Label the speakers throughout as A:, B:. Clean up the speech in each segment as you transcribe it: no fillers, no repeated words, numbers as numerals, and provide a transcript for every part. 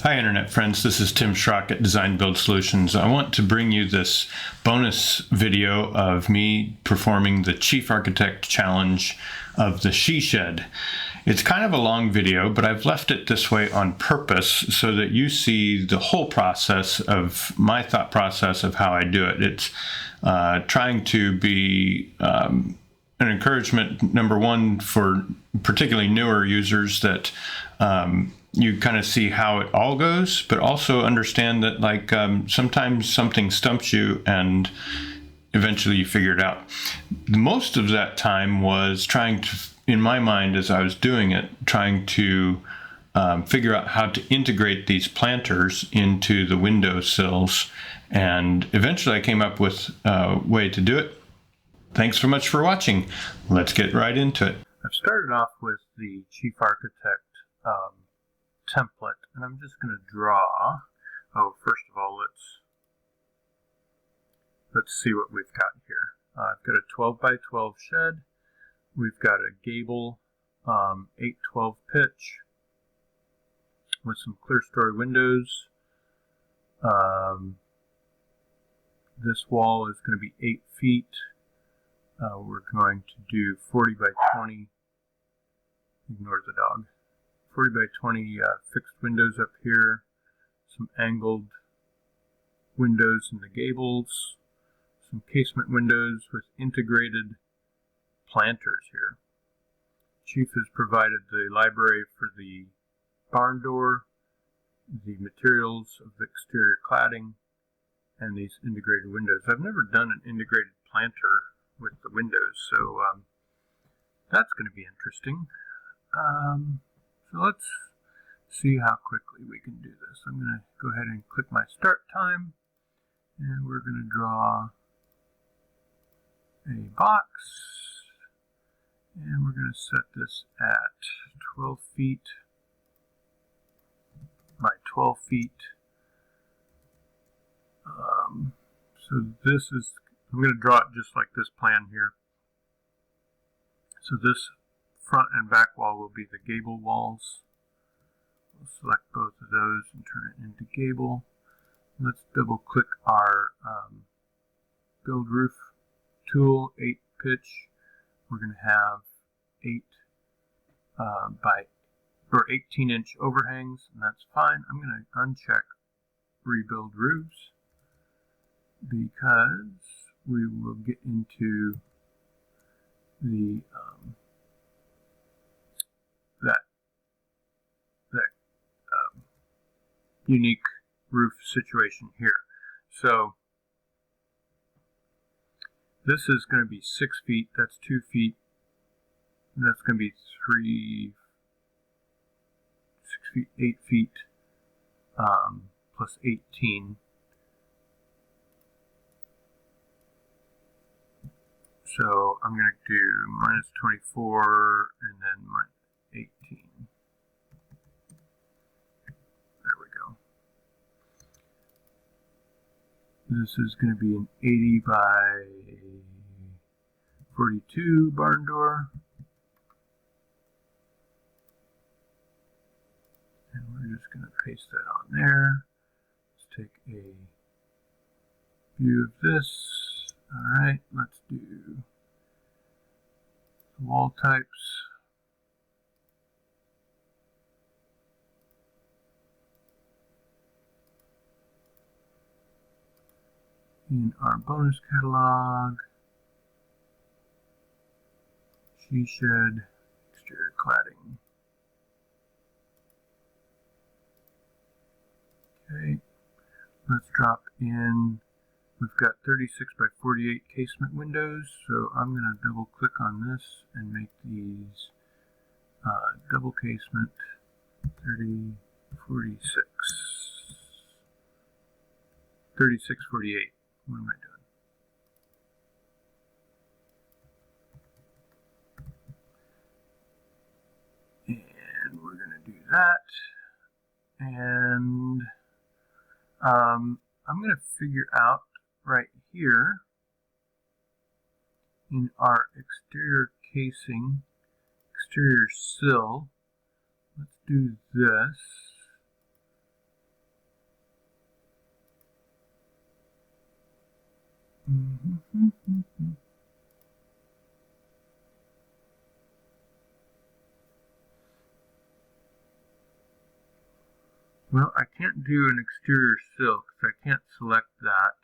A: Hi Internet friends, this is Tim Schrock at Design Build Solutions. I want to bring you this bonus video of me performing the Chief Architect Challenge of the She Shed. It's kind of a long video, but I've left it this way on purpose so that you see the whole process of my thought process of how I do it. It's trying to be an encouragement, number one, for particularly newer users that you kind of see how it all goes, but also understand that sometimes something stumps you and eventually you figure it out. Most of that time was trying to, in my mind as I was doing it, trying to figure out how to integrate these planters into the window sills, and eventually I came up with a way to do it. Thanks so much for watching. Let's get right into it. I've started off with the Chief Architect template, and I'm just going to draw. First of all, let's see what we've got here. I've got a 12 by 12 shed. We've got a gable 8/12 pitch with some Clerestory windows. This wall is going to be 8 feet. We're going to do 40 by 20. Ignore the dog. 40 by 20 fixed windows up here, some angled windows in the gables, some casement windows with integrated planters here. Chief has provided the library for the barn door, the materials of the exterior cladding, and these integrated windows. I've never done an integrated planter with the windows, so that's going to be interesting. So let's see how quickly we can do this. I'm going to go ahead and click my start time, and we're going to draw a box, and we're going to set this at 12 feet by 12 feet. So this is, I'm going to draw it just like this plan here. So this front and back wall will be the gable walls. We'll select both of those and turn it into gable. Let's double click our build roof tool, 8 pitch. We're going to have 18-inch overhangs, and that's fine. I'm going to uncheck rebuild roofs because we will get into the unique roof situation here. So this is going to be 6 feet, that's 2 feet, and that's going to be 6 feet, 8 feet, plus 18. So I'm going to do minus 24 and then minus 18. This is going to be an 80 by 42 barn door. And we're just going to paste that on there. Let's take a view of this. Alright, let's do wall types. In our bonus catalog, She Shed, exterior cladding. Okay, let's drop in. We've got 36 by 48 casement windows, so I'm going to double click on this and make these double casement 30, 46, 36, 48. What am I doing? And we're going to do that. And I'm going to figure out right here in our exterior casing, exterior sill, let's do this. Well, I can't do an exterior sill because I can't select that.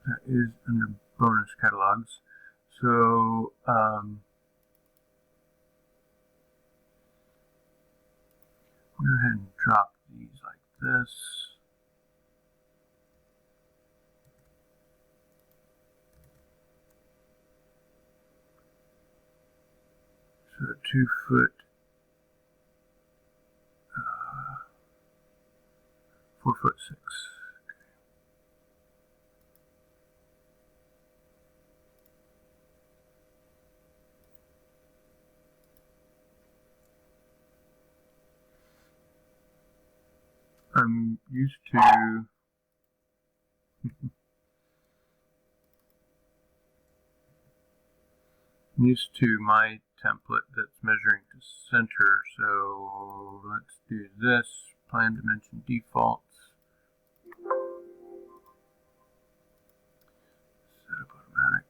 A: That is under bonus catalogs. So, I'm going to go ahead and drop these like this. So 2 foot, 4 foot 6. I'm used to my template that's measuring to center, so let's do this. Plan dimension defaults. Set up automatic.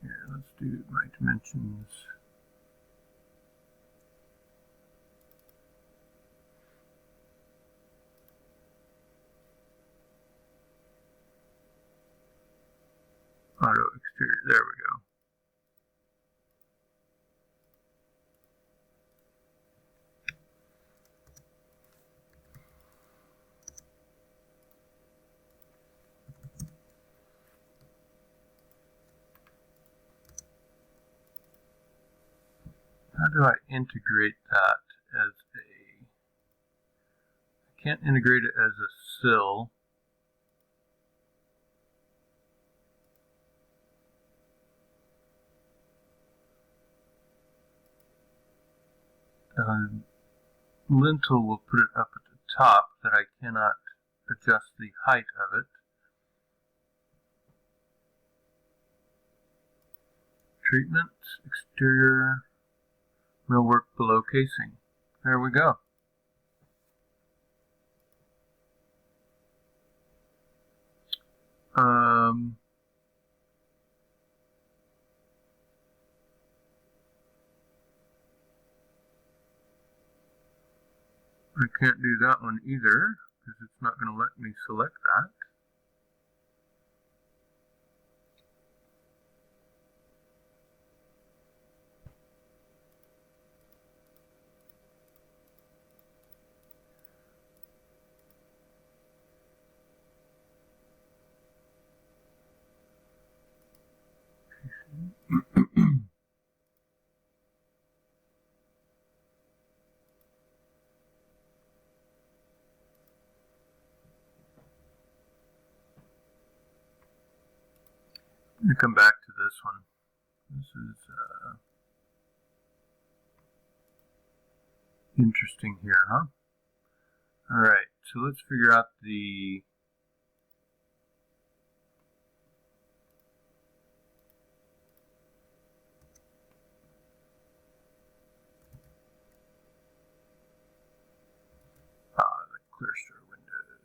A: Here, let's do my dimensions. Auto exterior, there we go. How do I integrate that as I can't integrate it as a sill. Lintel will put it up at the top that I cannot adjust the height of it. Treatment, exterior, millwork below casing. There we go. I can't do that one either because it's not going to let me select that. I'm going to come back to this one. This is interesting here, huh? Alright, so let's figure out the Clerestory windows.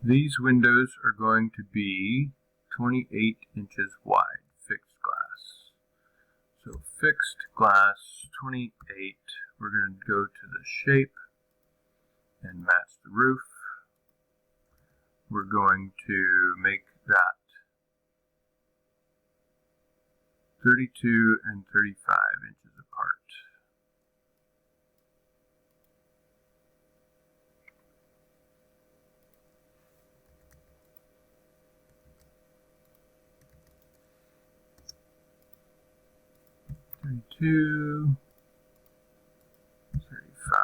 A: These windows are going to be 28 inches wide, fixed glass. So fixed glass, 28. We're going to go to the shape and match the roof. We're going to make that 32 and 35 inches apart. 32, 35.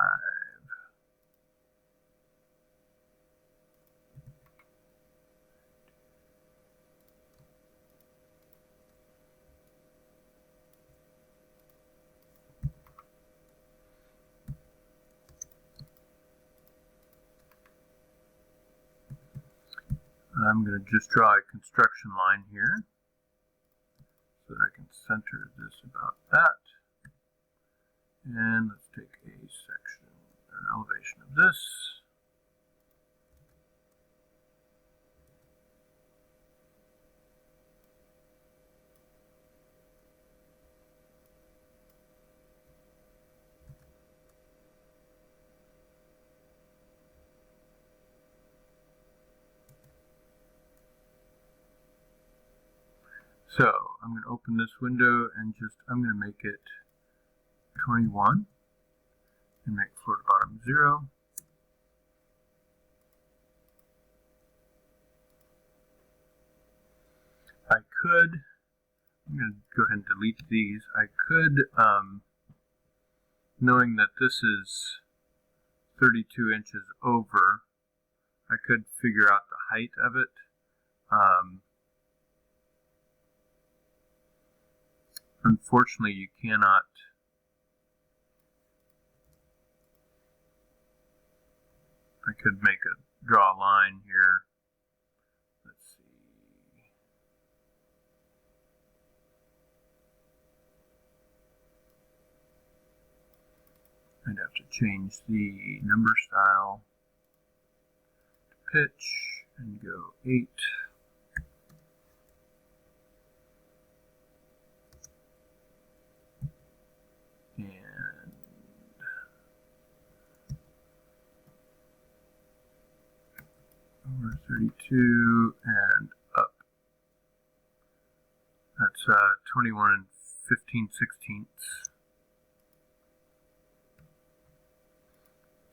A: I'm going to just draw a construction line here so that I can center this about that. And let's take a section, an elevation of this. So I'm going to open this window and I'm going to make it 21 and make floor to bottom 0. I'm going to go ahead and delete these. I could, knowing that this is 32 inches over, I could figure out the height of it. Unfortunately, you cannot. I could draw a line here. Let's see. I'd have to change the number style to pitch and go 8. And over 32 and up. That's 21 and 15/16.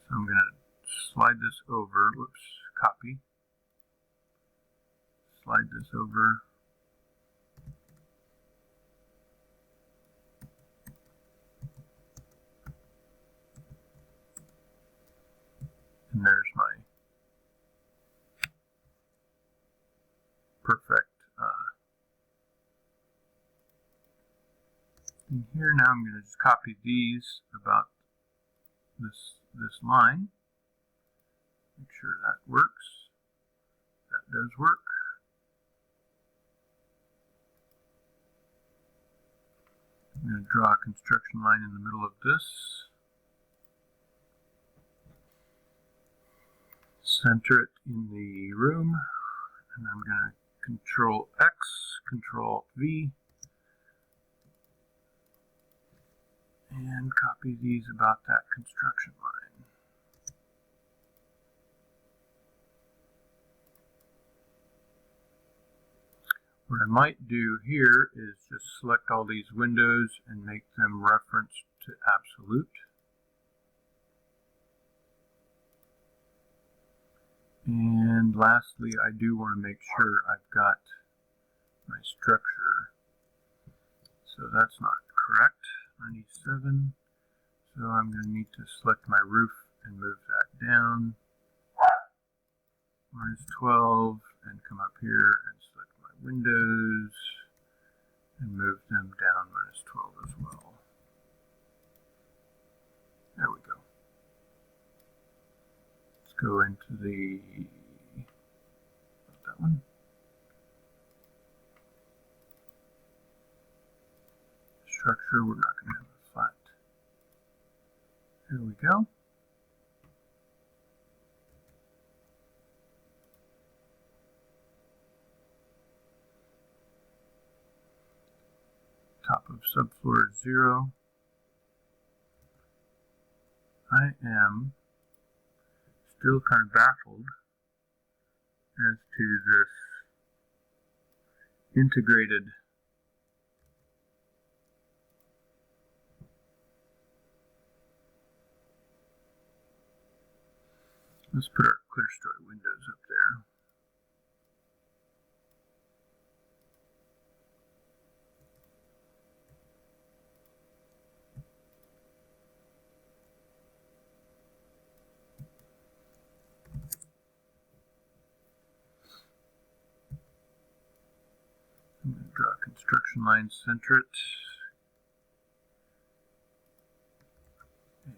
A: So I'm going to slide this over. Whoops, copy. Slide this over. And there's my perfect in here. Now I'm going to just copy these about this line. Make sure that works. That does work. I'm going to draw a construction line in the middle of this. Center it in the room, and I'm going to Control X, Control V, and copy these about that construction line. What I might do here is just select all these windows and make them reference to absolute. And lastly, I do want to make sure I've got my structure. So that's not correct. 97. So I'm going to need to select my roof and move that down. -12 and come up here and select my windows and move them down -12 as well. There we go. Go into that one. Structure, we're not going to have a flat. There we go. Top of subfloor 0. I am still kind of baffled as to this integrated let's put our Clerestory windows up there. construction line center it. And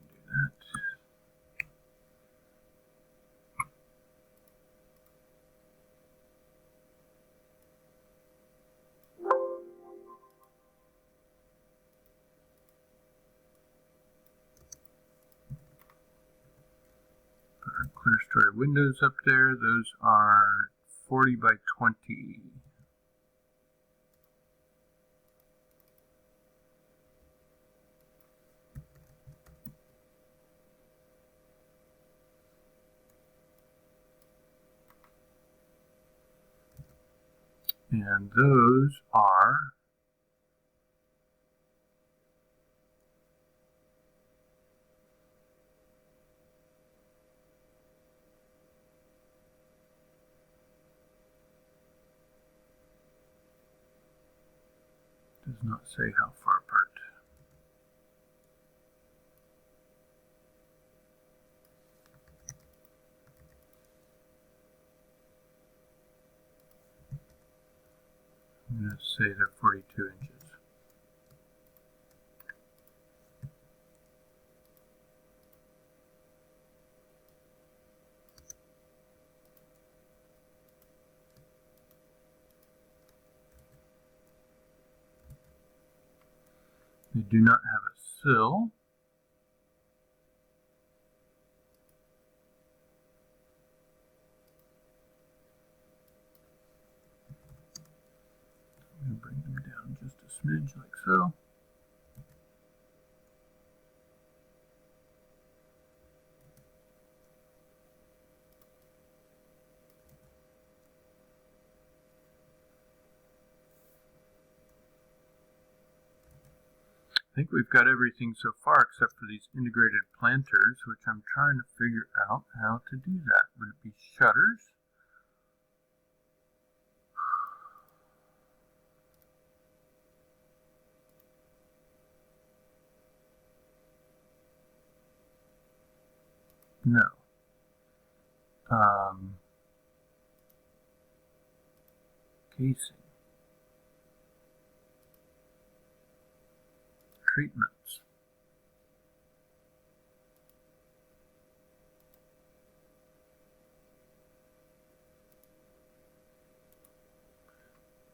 A: do that. Put our Clerestory windows up there. Those are 40 by 20. And those are does not say how far apart. I'm going to say they're 42 inches. They do not have a sill. I'm going to bring them down just a smidge like so. I think we've got everything so far except for these integrated planters, which I'm trying to figure out how to do that. Would it be shutters? No. Casing. Treatments.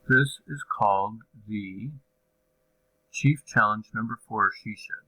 A: This is called the Chief Challenge number 4 she shed.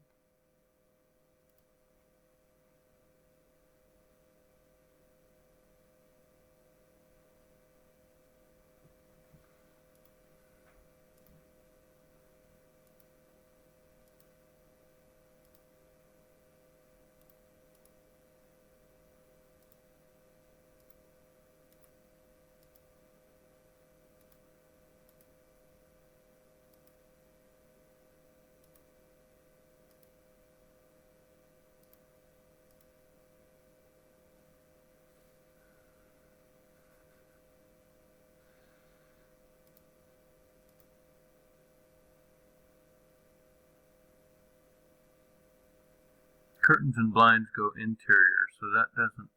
A: Curtains and blinds go interior, so that doesn't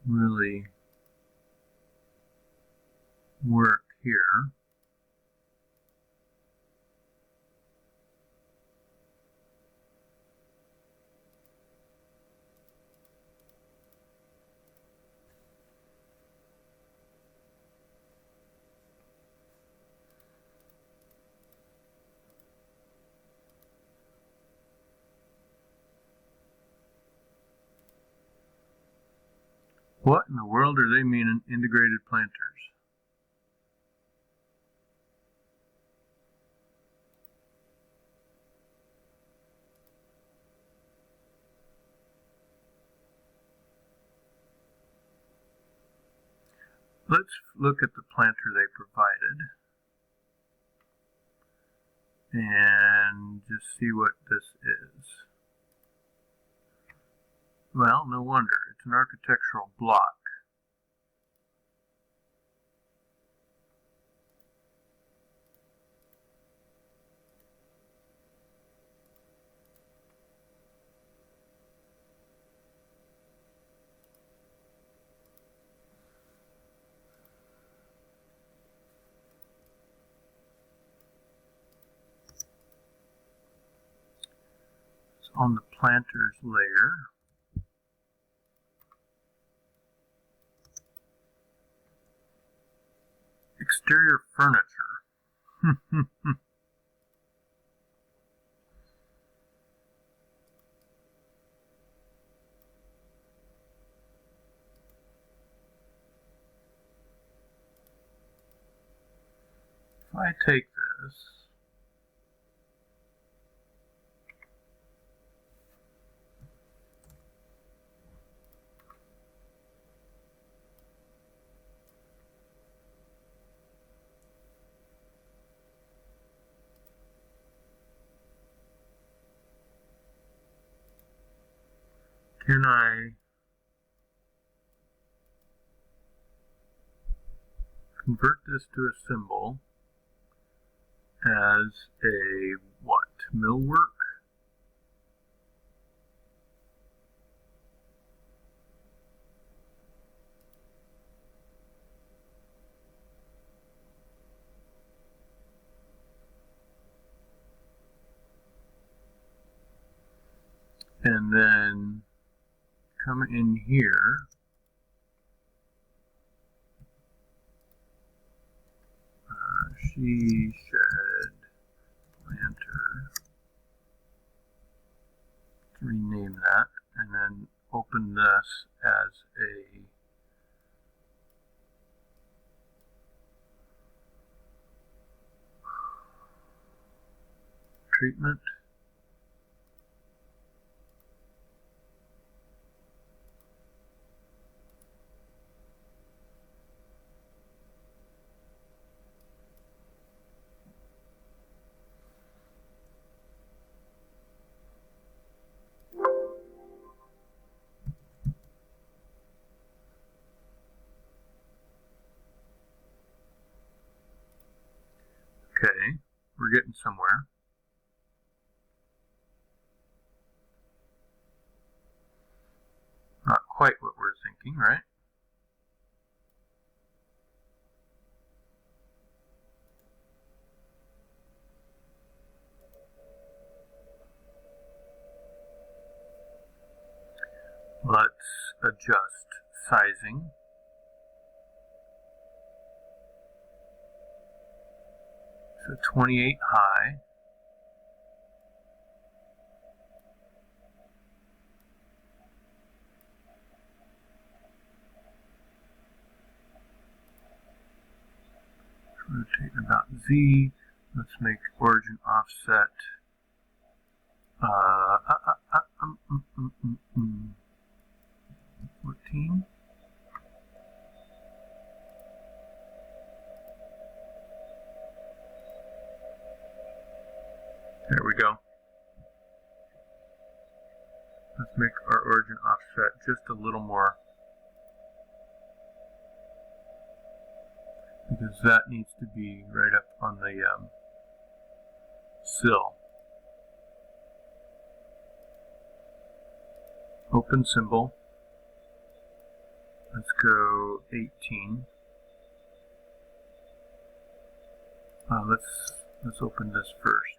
A: really work here. What in the world are they meaning integrated planters? Let's look at the planter they provided and just see what this is. Well, no wonder. It's an architectural block. on the planters layer. Exterior furniture. If I take this, can I convert this to a symbol as a what? Millwork? And then come in here, she shed planter, rename that, and then open this as a treatment. Okay, we're getting somewhere. Not quite what we're thinking, right? Let's adjust sizing. So 28 high. Rotate about Z. Let's make origin offset 14. There we go. Let's make our origin offset just a little more, because that needs to be right up on the sill. Open symbol. Let's go 18. Let's open this first.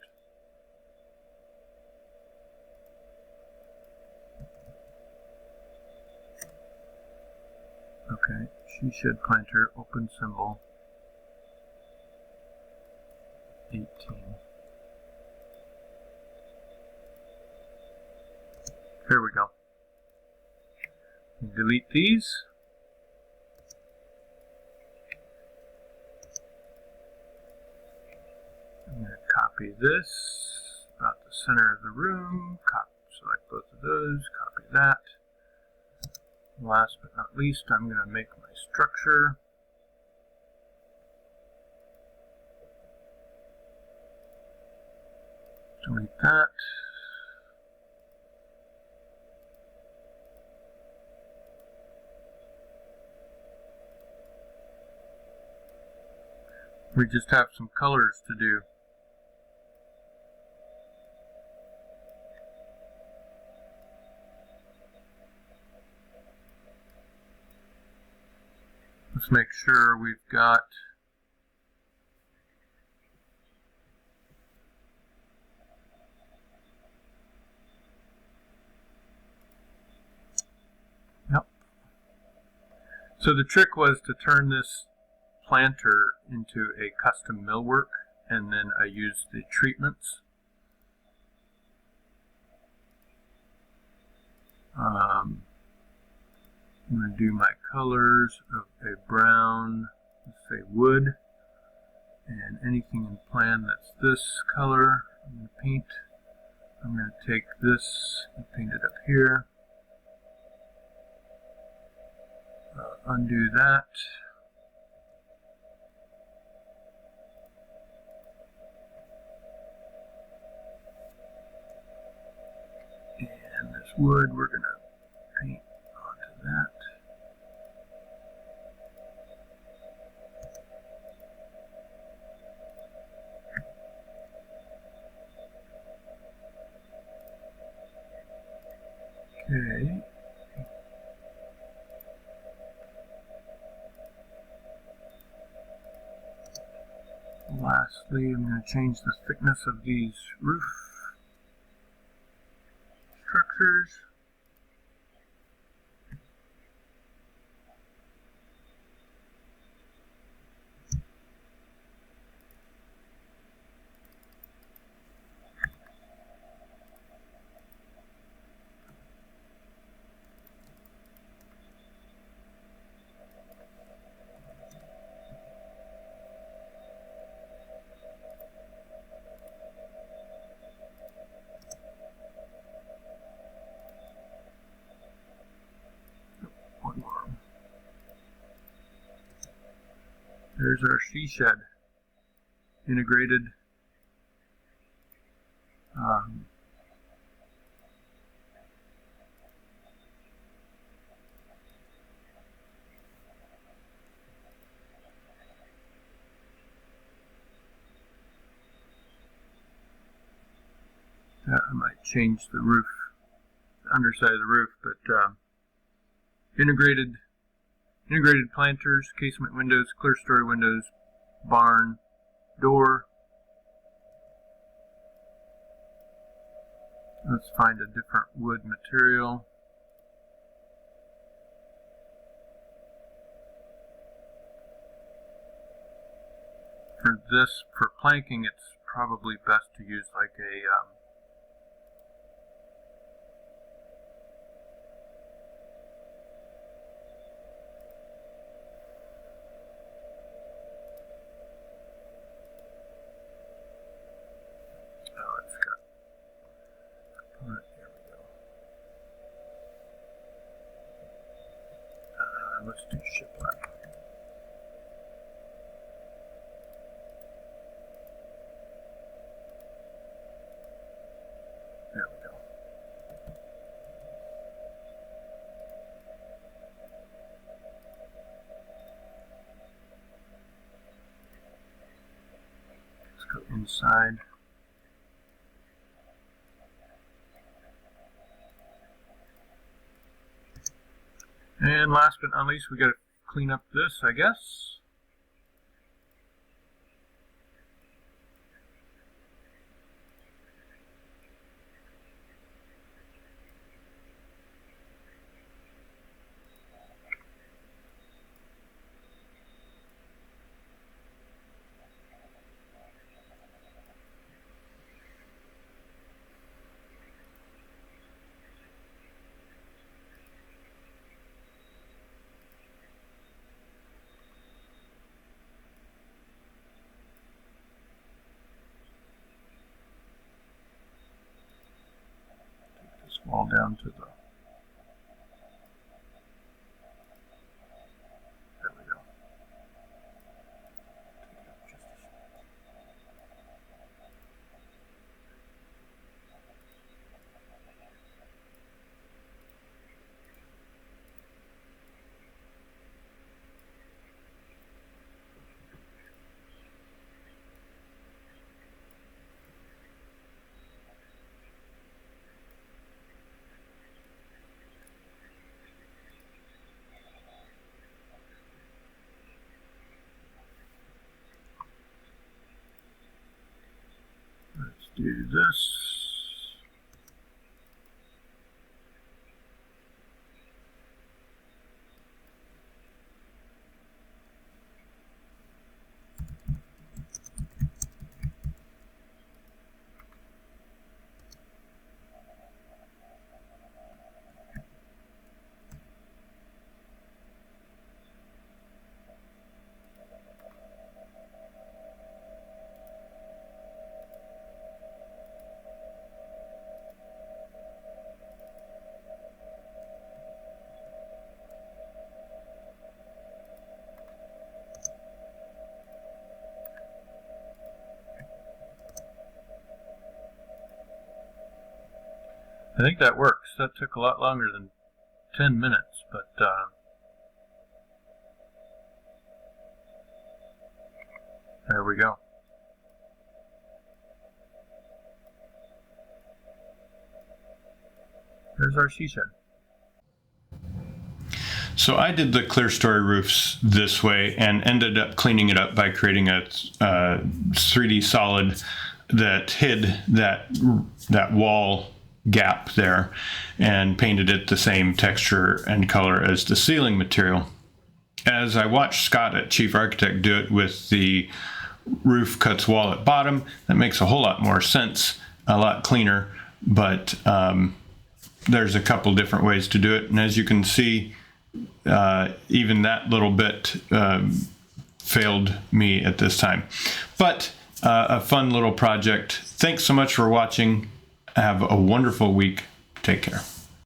A: Okay, she shed planter, open symbol, 18. There we go. Delete these. I'm going to copy this about the center of the room, select both of those, copy that. Last but not least, I'm going to make my structure. Delete that. We just have some colors to do. Let's make sure we've got So the trick was to turn this planter into a custom millwork, and then I used the treatments. I'm going to do my colors of a brown, let's say wood, and anything in plan that's this color. I'm going to paint. I'm going to take this and paint it up here. Undo that. And this wood, we're going to paint onto that. Okay. Lastly, I'm going to change the thickness of these roof structures. One more. There's our she shed, integrated. I might change the roof, the underside of the roof, but integrated planters, casement windows, clerestory windows, barn, door. Let's find a different wood material. For this, for planking, it's probably best to use like a let's do shiplap. There we go. Let's go inside. And last but not least, we got to clean up this, I guess. Wall down to the, there we go. Let's do this. I think that works. That took a lot longer than 10 minutes, but there we go. There's our she shed. So I did the Clerestory roofs this way and ended up cleaning it up by creating a 3D solid that hid that wall gap there and painted it the same texture and color as the ceiling material. As I watched Scott at Chief Architect do it with the roof cuts wall at bottom, that makes a whole lot more sense, a lot cleaner, but there's a couple different ways to do it, and as you can see, even that little bit failed me at this time. But a fun little project. Thanks so much for watching. Have a wonderful week. Take care.